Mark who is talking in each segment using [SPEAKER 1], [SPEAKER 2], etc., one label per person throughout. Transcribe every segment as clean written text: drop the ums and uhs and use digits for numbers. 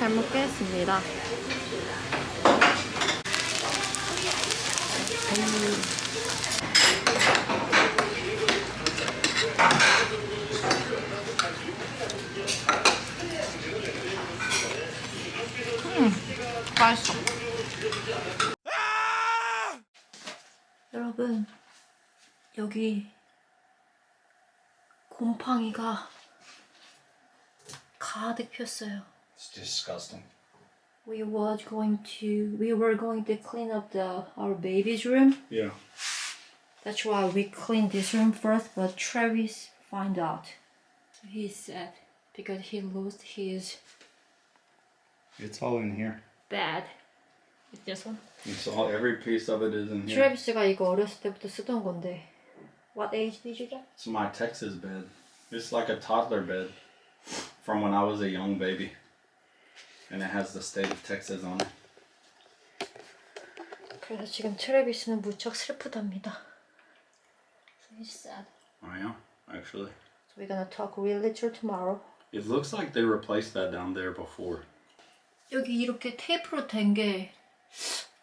[SPEAKER 1] 잘 먹겠습니다. 맛있어. 여러분, 여기 곰팡이가 가득 폈어요.
[SPEAKER 2] It's disgusting.
[SPEAKER 1] We were going to clean up our baby's room.
[SPEAKER 2] Yeah.
[SPEAKER 1] That's why we cleaned this room first, but Travis found out. He's sad because he lost his
[SPEAKER 2] It's all in here.
[SPEAKER 1] bed. This one.
[SPEAKER 2] It's all, every piece of it is in here.
[SPEAKER 1] 트래비스가 이거 어렸을 때부터 쓰던 건데. What age did you get?
[SPEAKER 2] It's my Texas bed. It's like a toddler bed from when I was a young baby. And it has the state of Texas on it.
[SPEAKER 1] 그래서 지금 트래비스는 무척 슬프답니다. So he's sad.
[SPEAKER 2] I am, actually.
[SPEAKER 1] So we're gonna talk real little tomorrow.
[SPEAKER 2] It looks like they replaced that down there before.
[SPEAKER 1] 여기 이렇게 테이프로 된 게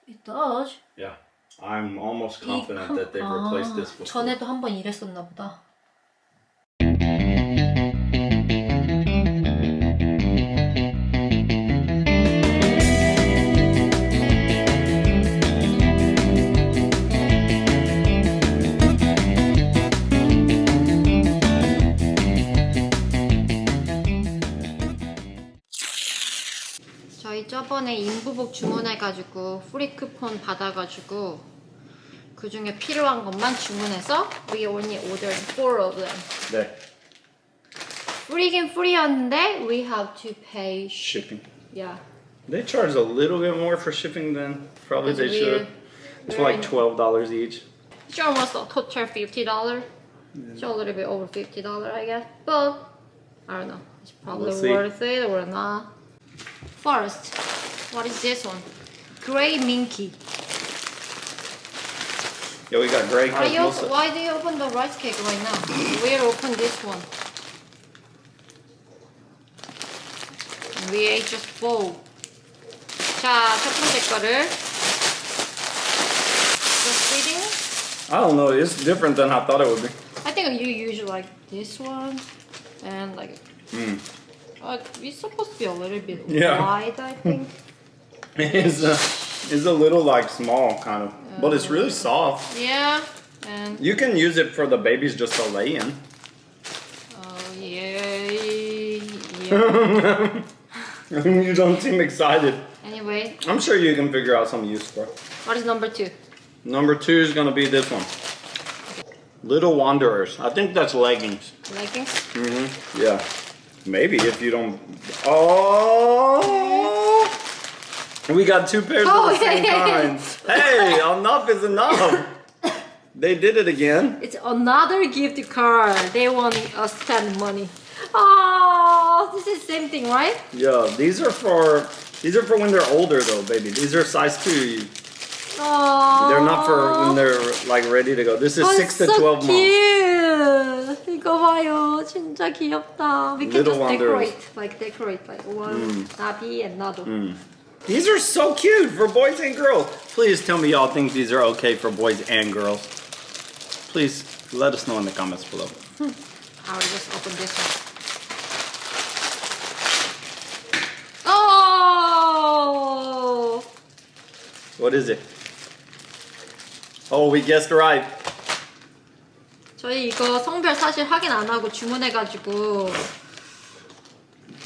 [SPEAKER 1] it does.
[SPEAKER 2] Yeah. I'm almost confident that they've replaced this before.
[SPEAKER 1] 전에도 한 번 이랬었나 보다. 저희 저번에 인부복 주문해가지고 프리 쿠폰 받아가지고 그 중에 필요한 것만 주문해서 we only ordered 4 of them.
[SPEAKER 2] 네.
[SPEAKER 1] 프리긴 프리였는데 we have to pay
[SPEAKER 2] Shipping.
[SPEAKER 1] Yeah.
[SPEAKER 2] They charge a little bit more for shipping than probably they should. It's like $12 each.
[SPEAKER 1] It's almost a total $50. It's a little bit over $50, I guess. But I don't know. It's probably
[SPEAKER 2] We'll see.
[SPEAKER 1] worth it or not. First, what is this one? Gray Minky.
[SPEAKER 2] Yeah, we got gray cosmos.
[SPEAKER 1] Why do you open the rice cake right now? We'll open this one. We ate just 4. 자, 첫 번째 거를 just eating.
[SPEAKER 2] I don't know, it's different than I thought it would be.
[SPEAKER 1] I think you usually like this one and like. It's supposed to be a little bit wide, I think.
[SPEAKER 2] It's a little like small kind of, but it's really soft.
[SPEAKER 1] Yeah, and
[SPEAKER 2] You can use it for the babies just to lay in.
[SPEAKER 1] yeah.
[SPEAKER 2] You don't seem excited.
[SPEAKER 1] Anyway,
[SPEAKER 2] I'm sure you can figure out some use for it.
[SPEAKER 1] what is number 2?
[SPEAKER 2] Number 2 is gonna be this one. Little Wanderers. I think that's leggings.
[SPEAKER 1] Leggings?
[SPEAKER 2] Yeah. Maybe if you don't. Oh! We got 2 pairs of the same kind. Hey, enough is enough. They did it again.
[SPEAKER 1] It's another gift card. They want us to spend money. Oh, this is the same thing, right?
[SPEAKER 2] Yeah, these are for when they're older though, baby. These are size 2.
[SPEAKER 1] Oh,
[SPEAKER 2] They're not for when they're like ready to go. This is 6 to 12 months.
[SPEAKER 1] cute. 이거 봐요, 진짜 귀엽다. We can
[SPEAKER 2] Little
[SPEAKER 1] just
[SPEAKER 2] Wanderers.
[SPEAKER 1] decorate like one 나비 and 나도.
[SPEAKER 2] These are so cute for boys and girls. Please tell me y'all think these are okay for boys and girls. Please let us know in the comments below.
[SPEAKER 1] I'll just open this one. Oh!
[SPEAKER 2] What is it? Oh, we guessed right.
[SPEAKER 1] 저희 이거 성별 사실 확인 안 하고 주문해가지고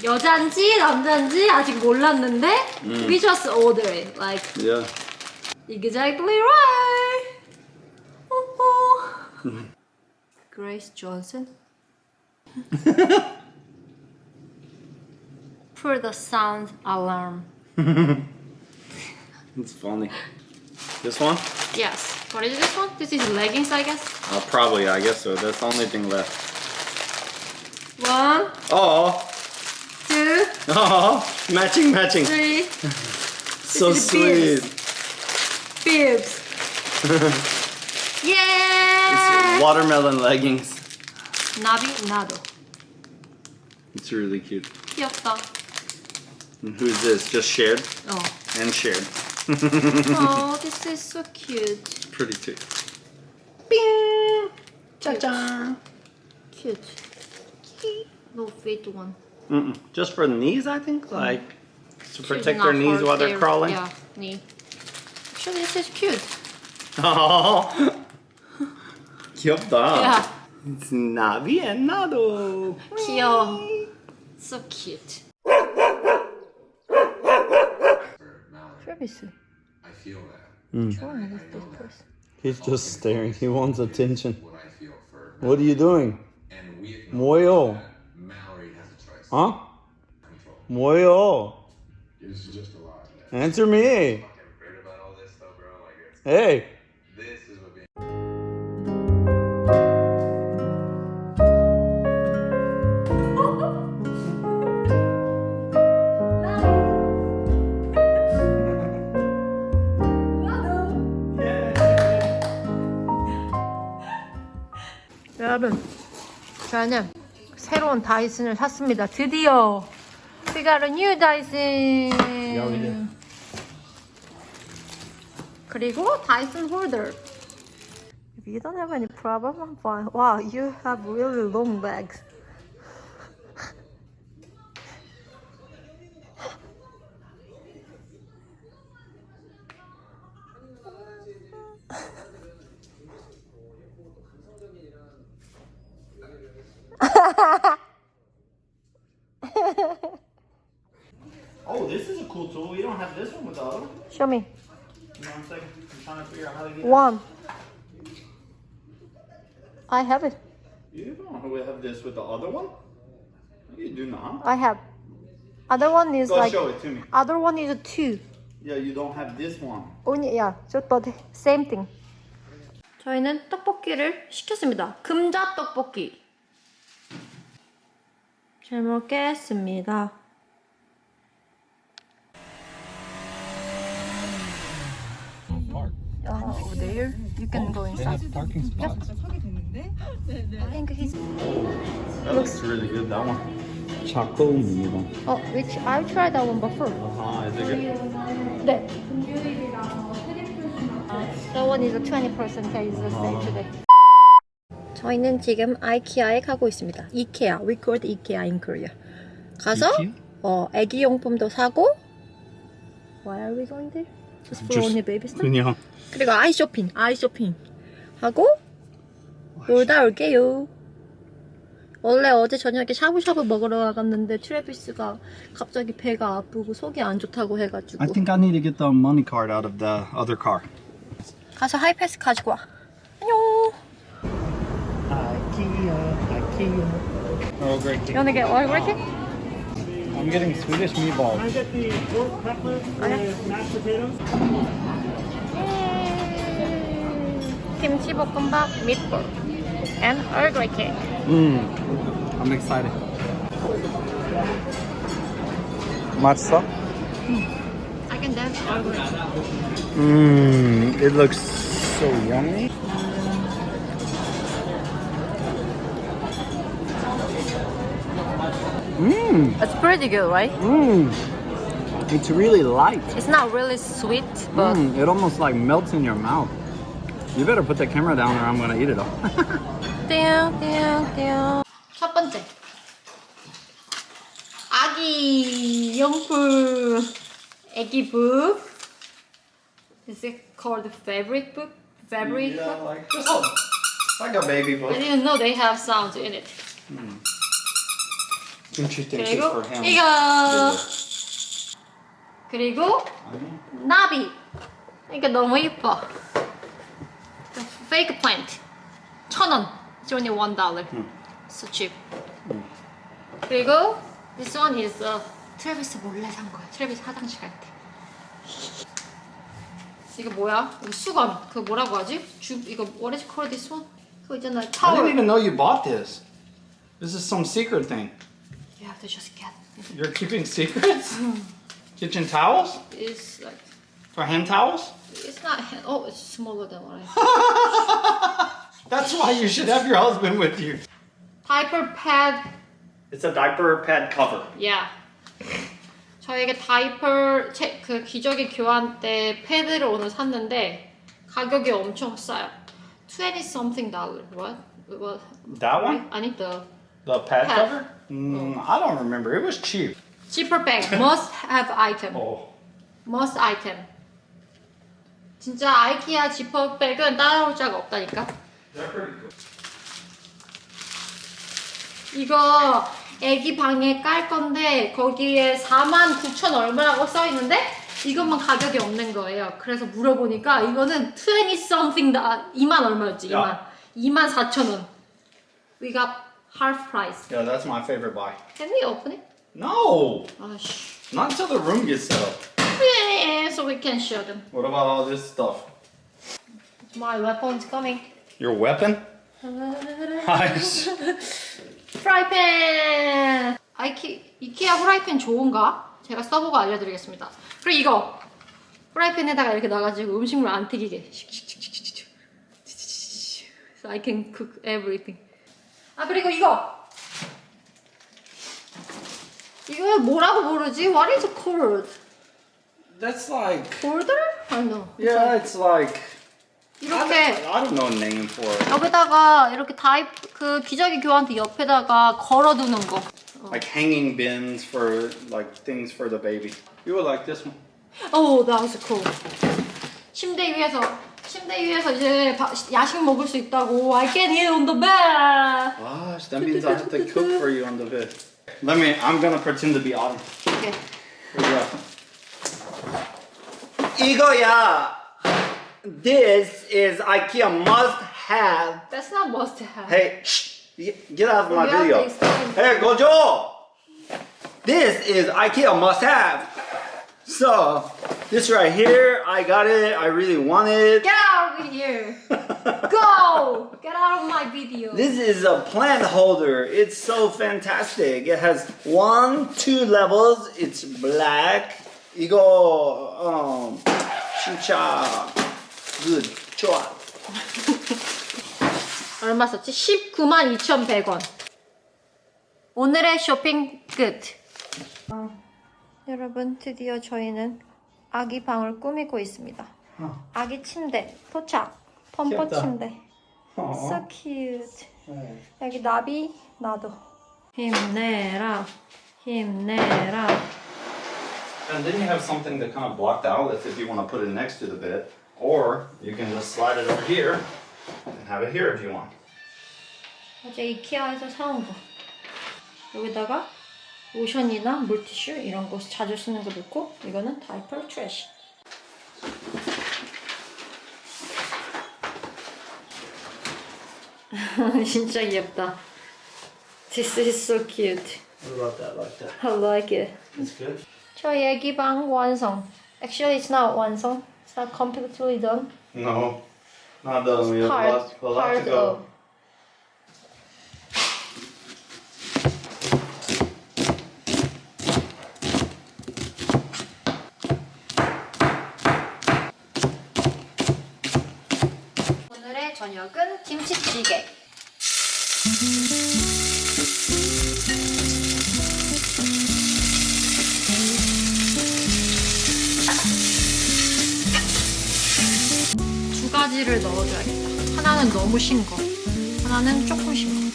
[SPEAKER 1] 여잔지 남잔지 아직 몰랐는데 we just order it like
[SPEAKER 2] Yeah.
[SPEAKER 1] exactly right. Grace Johnson. For the sound alarm.
[SPEAKER 2] It's funny. This one?
[SPEAKER 1] Yes. What is this one? This is leggings, I guess.
[SPEAKER 2] Probably, I guess so. That's the only thing left.
[SPEAKER 1] 1,
[SPEAKER 2] Oh,
[SPEAKER 1] 2,
[SPEAKER 2] oh, matching.
[SPEAKER 1] 3.
[SPEAKER 2] So
[SPEAKER 1] This is
[SPEAKER 2] sweet.
[SPEAKER 1] Bibs. Yeah.
[SPEAKER 2] It's watermelon leggings.
[SPEAKER 1] 나비 나도.
[SPEAKER 2] It's really cute.
[SPEAKER 1] 귀엽다.
[SPEAKER 2] And who's this? Just shared?
[SPEAKER 1] Oh.
[SPEAKER 2] And shared.
[SPEAKER 1] Oh, this is so cute.
[SPEAKER 2] Pretty too.
[SPEAKER 1] Cha-cha. Cute. No fit one.
[SPEAKER 2] Just for the knees, I think? Like, to protect
[SPEAKER 1] Not
[SPEAKER 2] their knees
[SPEAKER 1] for
[SPEAKER 2] while they're
[SPEAKER 1] their-
[SPEAKER 2] crawling?
[SPEAKER 1] Yeah, knee. Actually, this is cute.
[SPEAKER 2] Oh, 귀엽다.
[SPEAKER 1] Yeah.
[SPEAKER 2] It's not bien nado.
[SPEAKER 1] 귀여워. So cute. Travis.
[SPEAKER 3] I feel that.
[SPEAKER 1] What's wrong with this person?
[SPEAKER 2] He's just staring. He wants attention.
[SPEAKER 3] What I feel for
[SPEAKER 2] What are you doing?
[SPEAKER 3] and we acknowledge
[SPEAKER 2] 뭐요?
[SPEAKER 3] that Mallory has a choice.
[SPEAKER 2] Huh?
[SPEAKER 3] Control.
[SPEAKER 2] 뭐요?
[SPEAKER 3] This is just a lie.
[SPEAKER 2] Answer me.
[SPEAKER 3] Fucking weird about all this stuff, bro. Like it's,
[SPEAKER 2] Hey.
[SPEAKER 3] this is what being
[SPEAKER 1] 여러분, 저는 새로운 다이슨을 샀습니다. 드디어 we got a new Dyson.
[SPEAKER 2] we did.
[SPEAKER 1] 그리고 다이슨 홀더. If you don't have any problem, I'm fine. Wow, you have really long legs.
[SPEAKER 2] Oh, this is a cool tool. We don't have this one with the other one.
[SPEAKER 1] Show me.
[SPEAKER 2] You know what I'm saying? I'm trying to figure out how to get it.
[SPEAKER 1] One. I have it.
[SPEAKER 2] You don't have this with the other one? You do not.
[SPEAKER 1] I have. Other one is
[SPEAKER 2] Go
[SPEAKER 1] like.
[SPEAKER 2] show it to me.
[SPEAKER 1] Other one is 2.
[SPEAKER 2] Yeah, you don't have this one.
[SPEAKER 1] Only yeah, just the same thing. 저희는 떡볶이를 시켰습니다. 금자 떡볶이. 잘 먹겠습니다. Over there, you can go inside.
[SPEAKER 2] Parking spots.
[SPEAKER 1] I think he's.
[SPEAKER 2] That looks really good, that one. Choco meal.
[SPEAKER 1] Oh, which I tried that one before.
[SPEAKER 2] Uh-huh, is it good?
[SPEAKER 1] 네. That one is a 20% is the same today. 저희는 지금 IKEA에 가고 있습니다. IKEA, we call it IKEA in Korea. 가서 아기 용품도 사고. Why are we going there? Just for only baby stuff?
[SPEAKER 2] 그냥.
[SPEAKER 1] 그리고 아이 쇼핑 하고 놀다 올게요. 원래 어제 저녁에 샤브샤브 먹으러 나갔는데 트래비스가 갑자기 배가 아프고 속이 안 좋다고 해가지고
[SPEAKER 2] I think I need to get the money card out of the other car.
[SPEAKER 1] 가서 하이패스 가지고 와. 안녕.
[SPEAKER 2] IKEA. Oh, great.
[SPEAKER 1] You wanna get oil working?
[SPEAKER 2] I'm getting Swedish meatballs.
[SPEAKER 4] I get the pork cutlet with mashed potatoes.
[SPEAKER 1] 김치 볶음밥, meatball, and Earl Grey cake.
[SPEAKER 2] I'm excited. 맛있어?
[SPEAKER 1] I can dance Earl Grey.
[SPEAKER 2] It looks so yummy.
[SPEAKER 1] It's pretty good, right?
[SPEAKER 2] It's really light.
[SPEAKER 1] It's not really sweet, but
[SPEAKER 2] It almost like melts in your mouth. You better put the camera down or I'm gonna eat it all.
[SPEAKER 1] 띵띵띵. 첫 번째. 아기 용품. 아기 book. Is it called fabric book? Fabric book?
[SPEAKER 2] like just like a baby book.
[SPEAKER 1] I didn't know they have sounds in it.
[SPEAKER 2] She thinks it's
[SPEAKER 1] 그리고
[SPEAKER 2] for him.
[SPEAKER 1] 이거. 그리고 나비. 이게 너무 이뻐. The fake plant. 1,000원. It's only $1. So cheap. 그리고 this one is 트래비스 몰래 산 거야. 트래비스 화장실 갈 때. 이거 뭐야? 이거 수건. 그거 뭐라고 하지? 이거 what is it called this one? 그거 있잖아.
[SPEAKER 2] I
[SPEAKER 1] 타월.
[SPEAKER 2] didn't even know you bought this. This is some secret thing.
[SPEAKER 1] You have to just get it.
[SPEAKER 2] You're keeping secrets? Kitchen towels?
[SPEAKER 1] It's like
[SPEAKER 2] For hand towels?
[SPEAKER 1] it's not. Oh, it's smaller than what I thought.
[SPEAKER 2] That's why you should have your husband with you.
[SPEAKER 1] Diaper pad.
[SPEAKER 2] It's a diaper pad cover.
[SPEAKER 1] Yeah. 저에게 다이퍼 그 기저귀 교환 때 패드를 오늘 샀는데 가격이 엄청 싸요. 20 something dollar. What?
[SPEAKER 2] That one?
[SPEAKER 1] 아니 the
[SPEAKER 2] pad
[SPEAKER 1] Pad.
[SPEAKER 2] cover? I don't remember. It was cheap.
[SPEAKER 1] zipper bag must have item.
[SPEAKER 2] Oh.
[SPEAKER 1] must item. 진짜 아이키아 지퍼백은 따라올 자가 없다니까.
[SPEAKER 2] They're pretty cool.
[SPEAKER 1] 이거 애기 방에 깔 건데 거기에 49,000 얼마라고 써 있는데 이것만 가격이 없는 거예요. 그래서 물어보니까 이거는 20 something 2만 얼마였지?
[SPEAKER 2] 야.
[SPEAKER 1] 24,000원. We got half price.
[SPEAKER 2] Yeah, that's my favorite buy.
[SPEAKER 1] Can we open it?
[SPEAKER 2] No!
[SPEAKER 1] 아씨.
[SPEAKER 2] Not until the room gets set up.
[SPEAKER 1] Yeah, so we can show them.
[SPEAKER 2] What about all this stuff?
[SPEAKER 1] My weapon's coming.
[SPEAKER 2] Your weapon? Nice.
[SPEAKER 1] 프라이팬! 이케아 후라이팬 좋은가? 제가 써보고 알려드리겠습니다. 그리고 이거! 프라이팬에다가 이렇게 놔가지고 음식물 안 튀기게. So I can cook everything. 아, 그리고 이거! 이거 뭐라고 부르지? What is it called?
[SPEAKER 2] That's like...
[SPEAKER 1] Holder? I don't know.
[SPEAKER 2] Yeah, it's like...
[SPEAKER 1] 이렇게
[SPEAKER 2] I don't know a name for it.
[SPEAKER 1] 여기다가 이렇게 그 기저귀 교환기 옆에다가 걸어두는 거.
[SPEAKER 2] Like hanging bins for like things for the baby. You would like this one.
[SPEAKER 1] Oh, that was cool. 침대 위에서 이제 야식 먹을 수 있다고. I can eat on the bed.
[SPEAKER 2] Gosh, that means I have to cook for you on the bed. I'm gonna pretend to be Autumn.
[SPEAKER 1] Okay.
[SPEAKER 2] Here we go. 이거야. This is IKEA must have.
[SPEAKER 1] That's not must have.
[SPEAKER 2] Hey, shh, get out of my
[SPEAKER 1] We have
[SPEAKER 2] video.
[SPEAKER 1] to explain.
[SPEAKER 2] Hey, Gojo. This is IKEA must have. So, this right here, I got it. I really want it.
[SPEAKER 1] Get out of here. Go. Get out of my video.
[SPEAKER 2] This is a plant holder. It's so fantastic. It has 2 levels. It's black. 이거 진짜 good. 좋아.
[SPEAKER 1] 얼마 썼지? 192,100원. 오늘의 쇼핑 끝. 여러분, 드디어 저희는 아기 방을 꾸미고 있습니다. 아기 침대 도착. 펌퍼
[SPEAKER 2] 귀엽다.
[SPEAKER 1] 침대. So cute. 여기 나비 나도. 힘내라. 힘내라.
[SPEAKER 2] And then you have something to kind of block the outlets if you want to put it next to the bed. Or you can just slide it over here and have it here if you want.
[SPEAKER 1] 어제 이케아에서 사온 거. 여기다가 로션이나 물티슈 이런 거 자주 쓰는 거 넣고 이거는 다이퍼 트래쉬. 진짜 귀엽다. This is so cute.
[SPEAKER 2] What about that like that?
[SPEAKER 1] I like it.
[SPEAKER 2] It's good.
[SPEAKER 1] 저희 애기 방 완성. Actually, it's not 완성. It's not completely done.
[SPEAKER 2] No, not done. We have a lot to go.
[SPEAKER 1] of. 오늘의 저녁은 김치찌개. 두 가지를 넣어줘야겠다. 하나는 너무 신 거, 하나는 조금 신 거.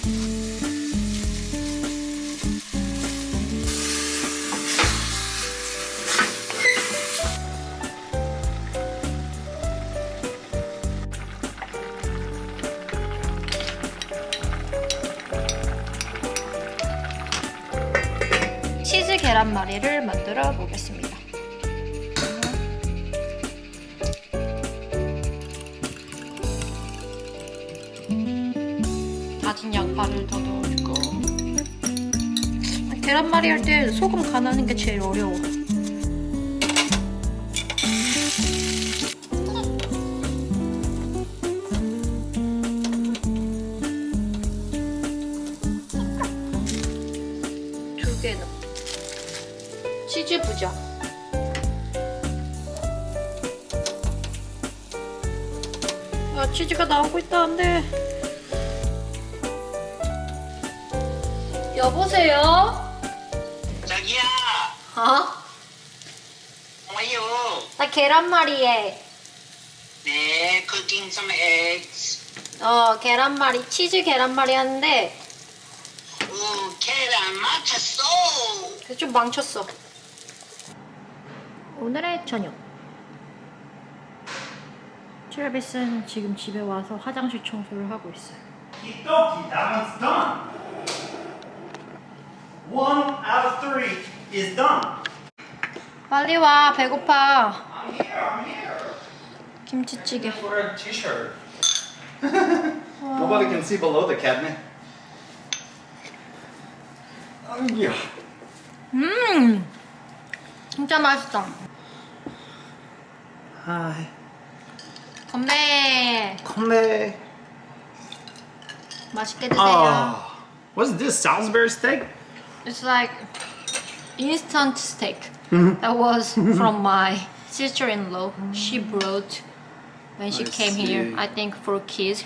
[SPEAKER 1] 치즈 계란말이를 만들어 보겠습니다. 다진 양파를 더 넣어주고. 계란말이 할 때 소금 간하는 게 제일 어려워. 두 개 넣어. 치즈 부자. 야, 치즈가 나오고 있다는데. 여보세요?
[SPEAKER 2] 자기야.
[SPEAKER 1] 어? 나 계란말이에
[SPEAKER 2] 네, cooking some eggs.
[SPEAKER 1] 계란말이 치즈 계란말이 하는데
[SPEAKER 2] 오, 계란 맞췄어.
[SPEAKER 1] 그래서 좀 망쳤어. 오늘의 저녁. 트래비스는 지금 집에 와서 화장실 청소를 하고 있어요.
[SPEAKER 2] Okie that one's done. 1 out of 3 is done.
[SPEAKER 1] 빨리 와, 배고파.
[SPEAKER 2] I'm here.
[SPEAKER 1] 김치찌개.
[SPEAKER 2] Wear a t-shirt. Nobody can see below the cabinet. Yeah.
[SPEAKER 1] 진짜 맛있다.
[SPEAKER 2] Hi.
[SPEAKER 1] 건배.
[SPEAKER 2] Come.
[SPEAKER 1] 맛있게 드세요.
[SPEAKER 2] Oh, what's this? Salisbury steak?
[SPEAKER 1] It's like instant steak. That was from my sister-in-law. She brought when she
[SPEAKER 2] I
[SPEAKER 1] came here,
[SPEAKER 2] see.
[SPEAKER 1] I think for kids.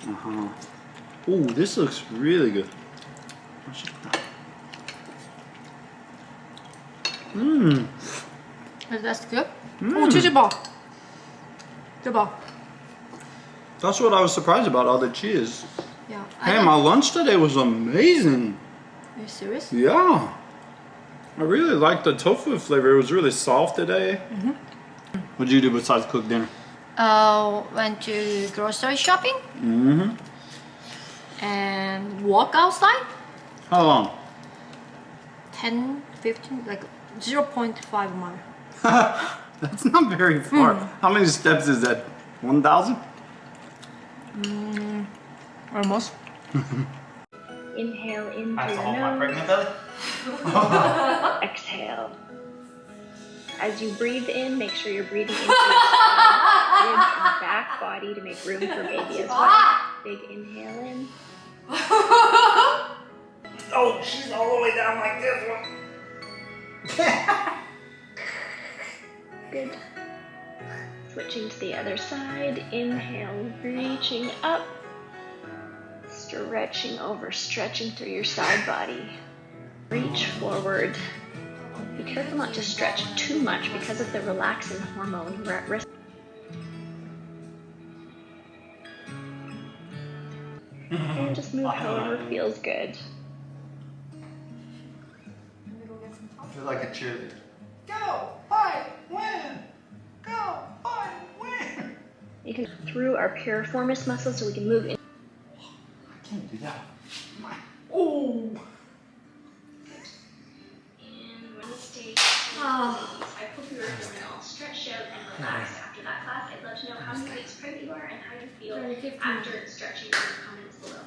[SPEAKER 2] Oh, this looks really good.
[SPEAKER 1] That's good. 오, 치즈 봐. 대박.
[SPEAKER 2] That's what I was surprised about, all the cheese.
[SPEAKER 1] Yeah.
[SPEAKER 2] Hey, my lunch today was amazing.
[SPEAKER 1] Are you serious?
[SPEAKER 2] Yeah. I really liked the tofu flavor. It was really soft today. What did you do besides cook dinner?
[SPEAKER 1] Went to grocery shopping and walk outside.
[SPEAKER 2] How long?
[SPEAKER 1] 10, 15, like 0.5 mile.
[SPEAKER 2] That's not very far. How many steps is that? 1,000?
[SPEAKER 1] Almost.
[SPEAKER 5] Inhale in
[SPEAKER 2] I have
[SPEAKER 5] through
[SPEAKER 2] to hold
[SPEAKER 5] your
[SPEAKER 2] my
[SPEAKER 5] nose.
[SPEAKER 2] pregnant belly?
[SPEAKER 5] Exhale. As you breathe in, make sure you're breathing into your side, ribs and back body to make room for baby as well. Big inhale in.
[SPEAKER 2] Oh, she's all the way down like this one.
[SPEAKER 5] Good. Switching to the other side. Inhale, reaching up. Stretching over, stretching through your side body. Reach forward. Be careful not to stretch too much because of the relaxin hormone. We're at risk. And just move however feels good.
[SPEAKER 2] I feel like a cheerleader. Go, fight, win! Go, fight, win!
[SPEAKER 5] You can through our piriformis muscles so we can move in.
[SPEAKER 2] I can't do that. Oh!
[SPEAKER 5] And we'll stay. I hope you are feeling all stretched out and relaxed after that class. I'd love to know how many weeks pregnant you are and how you feel after stretching in the comments below.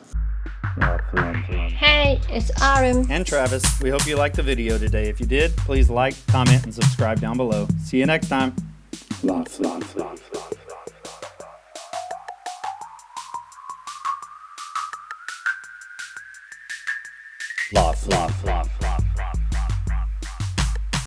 [SPEAKER 1] Hey, it's Areum
[SPEAKER 6] and Travis. We hope you liked the video today. If you did, please like, comment, and subscribe down below. See you next time.
[SPEAKER 3] Lots.
[SPEAKER 6] Lots.